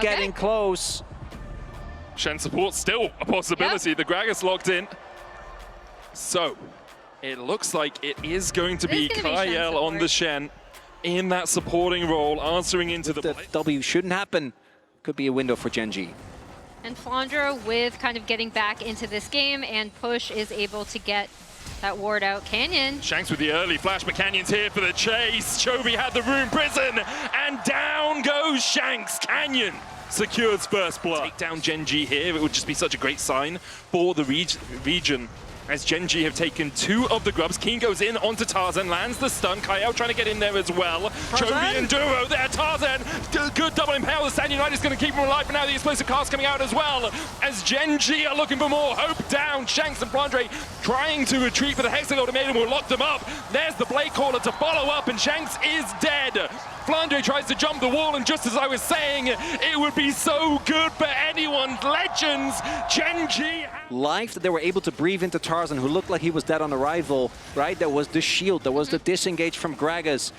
Getting close. Shen support still a possibility. Yep. The Gragas locked in. So it looks like it is going to be Kyle on the Shen in that supporting role, answering into the W shouldn't happen. Could be a window for Gen.G. And Flandra with kind of getting back into this game, and Push is able to get that ward out. Canyon. Shanks with the early flash, but Canyon's here for the chase. Chovy had the rune prison, and down goes Shanks. Canyon secures first blood. Take down Gen.G here. It would just be such a great sign for the region, as Gen.G have taken 2 of the grubs. Keen goes in onto Tarzan, lands the stun. Kyle trying to get in there as well. Chovy and Duro there. Tarzan, good double impale. The Stand United is going to keep him alive, but now the explosive cast coming out as well, as Gen.G are looking for more. Hope down. Shanks and Flandre trying to retreat, but the Hexagol Maiden will lock them up. There's the Blade Caller to follow up, and Shanks is dead. Flandre tries to jump the wall, and just as I was saying, it would be so good for anyone's Legends. Gen.G life that they were able to breathe into Tarzan, who looked like he was dead on arrival, right? There was the shield, there was the disengage from Gragas.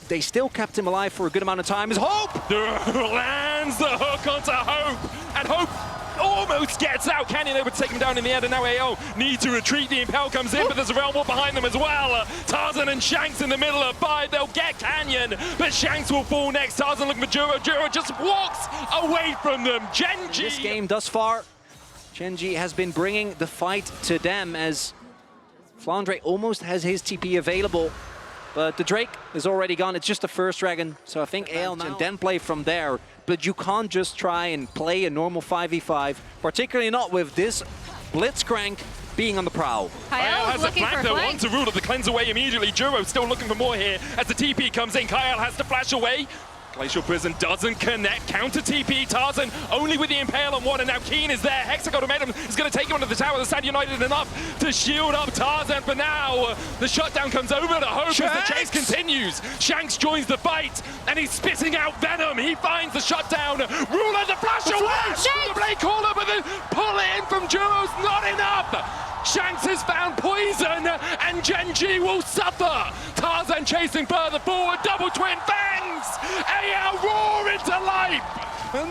They still kept him alive for a good amount of time. Is Hope! Lands the hook onto Hope, and Hope almost gets out. Canyon able to take him down in the end, and now AO need to retreat. The Impel comes in, but there's a Realm War behind them as well. Tarzan and Shanks in the middle of 5. They'll get Canyon, but Shanks will fall next. Tarzan looking for Juro. Juro just walks away from them. Gen.G. This game thus far, Gen.G has been bringing the fight to them, as Flandre almost has his TP available. But the Drake is already gone. It's just the first dragon, so I think AL now and then play from there. But you can't just try and play a normal 5v5, particularly not with this Blitzcrank being on the prowl. Kyle has a flank though onto Ruler, the cleanse away immediately. Juro still looking for more here as the TP comes in. Kyle has to flash away. Glacial Prison doesn't connect. Counter TP. Tarzan only with the Impale on one, and now Keen is there. Hexagol Maiden is going to take him onto the tower. The Stand United enough to shield up Tarzan for now. The shutdown comes over to Hope as the chase continues. Shanks joins the fight, and he's spitting out Venom. He finds the shutdown. Ruler the flash away. The Blade Caller, but the pull in from Juro's not enough. Shanks has found poison, and Gen.G will suffer. Tarzan chasing further forward. Double twin fangs. AL roar into life.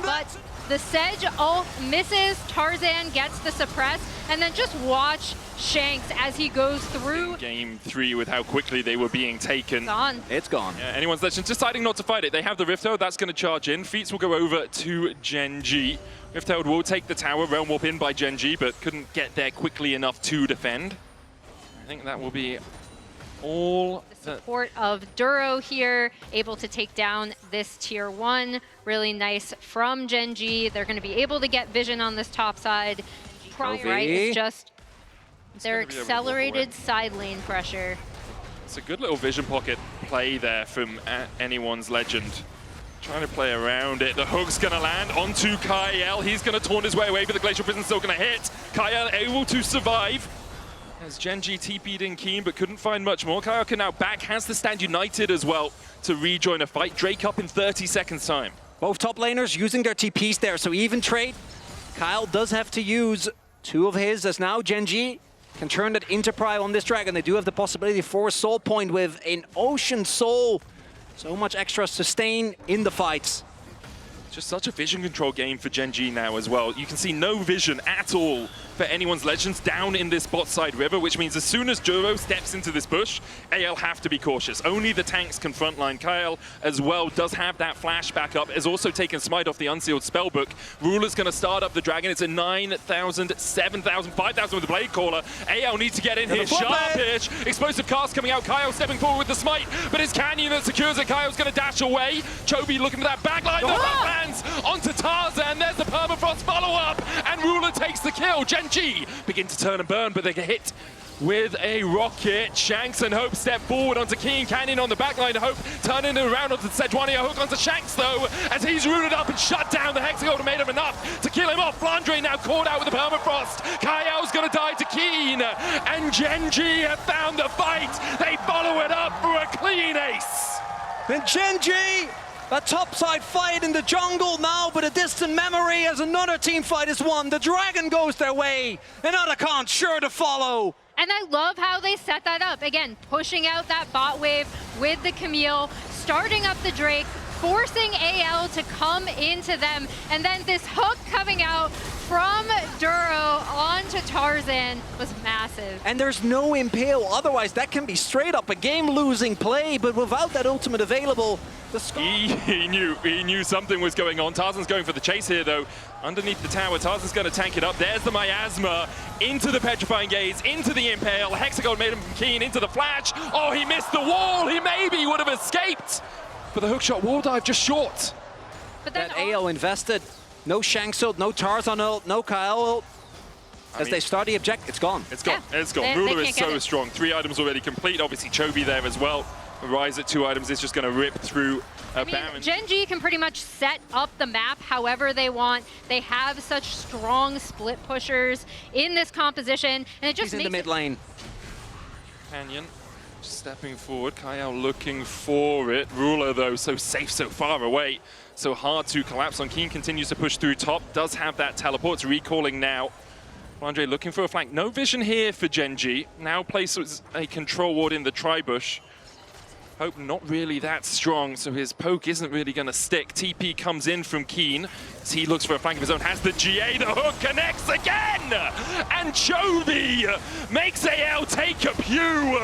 But the Sedge all misses. Tarzan gets the suppress, and then just watch Shanks as he goes through. Game 3 with how quickly they were being taken. It's gone. Yeah, anyone's Legends deciding not to fight it. They have the Rift Herald, that's going to charge in. Feats will go over to Gen.G. Rift Herald will take the tower, Realm Warp in by Gen.G, but couldn't get there quickly enough to defend. I think that will be all the support of Duro here, able to take down this tier 1. Really nice from Gen.G. They're going to be able to get vision on this top side. Right, it's just their accelerated side lane pressure. It's a good little vision pocket play there from anyone's Legend. Trying to play around it. The hook's going to land onto Kyle. He's going to taunt his way away, but the Glacial Prison's still going to hit. Kyle able to survive. As Gen.G TP'd in Keen, but couldn't find much more. Kyle can now back, has the Stand United as well to rejoin a fight. Drake up in 30 seconds time. Both top laners using their TPs there, so even trade. Kyle does have to use 2 of his, as now Gen.G can turn that into Prio on this dragon. They do have the possibility for a soul point with an Ocean Soul. So much extra sustain in the fights. Just such a vision control game for Gen.G now as well. You can see no vision at all for anyone's Legends down in this bot side river, which means as soon as Juro steps into this bush, AL have to be cautious. Only the tanks can frontline. Kyle as well does have that flash back up, has also taken Smite off the unsealed spellbook. Ruler's going to start up the dragon. It's a 9,000, 7,000, 5,000 with the Blade Caller. AL needs to get in here. Sharpish. Explosive cast coming out. Kyle stepping forward with the Smite, but it's Canyon that secures it. Kyle's going to dash away. Chovy looking for that backline. The lands onto Tarzan. There's the permafrost follow-up, and Ruler takes the kill. Gen.G begin to turn and burn, but they get hit with a rocket. Shanks and Hope step forward onto Keen. Canyon on the backline. Hope turning around onto Sejuani. A hook onto Shanks though, as he's rooted up and shut down. The Hexagol made him enough to kill him off. Flandre now caught out with the permafrost. Kyle's gonna die to Keen, and Gen.G have found the fight. They follow it up for a clean ace. And Gen.G, a topside fight in the jungle now, but a distant memory as another team fight is won. The dragon goes their way, and Otacon sure to follow. And I love how they set that up. Again, pushing out that bot wave with the Camille, starting up the Drake, forcing AL to come into them. And then this hook coming out from Duro onto Tarzan was massive. And there's no impale, otherwise that can be straight up a game-losing play, but without that ultimate available, the he knew something was going on. Tarzan's going for the chase here, though. Underneath the tower, Tarzan's going to tank it up. There's the Miasma into the Petrifying Gaze, into the Impale. Hexagon made him keen into the flash. Oh, he missed the wall. He maybe would have escaped. But the hookshot wall dive just short. But then that AO invested. No Shanks ult, no Tarzan ult, no Kyle ult. As they start the object, it's gone. It's gone. Yeah. It's gone. Ruler is so strong. 3 items already complete. Obviously, Chovy there as well. Rise at 2 items is just going to rip through a Baron. Gen.G can pretty much set up the map however they want. They have such strong split pushers in this composition, and it just He's in the mid lane. Canyon stepping forward. Kyle looking for it. Ruler, though, so safe, so far away. So hard to collapse on. Keen continues to push through top. Does have that teleport. It's recalling now. Andre looking for a flank. No vision here for Gen.G. Now places a control ward in the tri-bush. Hope not really that strong, so his poke isn't really going to stick. TP comes in from Keen. As he looks for a flank of his own, has the GA, the hook connects again! And Chovy makes AL take a pew!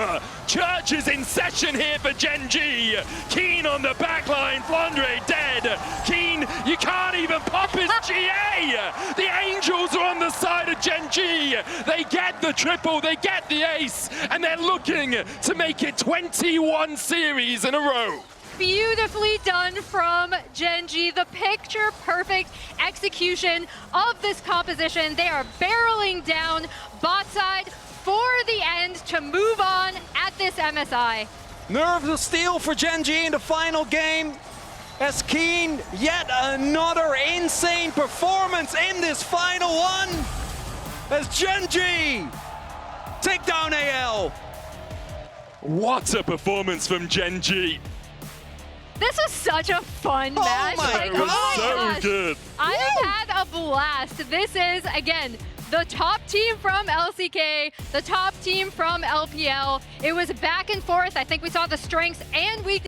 Church is in session here for Gen.G. Keen on the backline, Flandre dead. Keen, you can't even pop his GA! The Angels are on the side of Gen.G. They get the triple, they get the ace, and they're looking to make it 21 series in a row. Beautifully done from Gen.G. The picture-perfect execution of this composition. They are barreling down bot side for the end to move on at this MSI. Nerves of steel for Gen.G in the final game. As Keen, yet another insane performance in this final one. As Gen.G take down AL. What a performance from Gen.G. This was such a fun match. My It was so gosh. good. I have had a blast. This is, again, the top team from LCK, the top team from LPL. It was back and forth. I think we saw the strengths and weaknesses.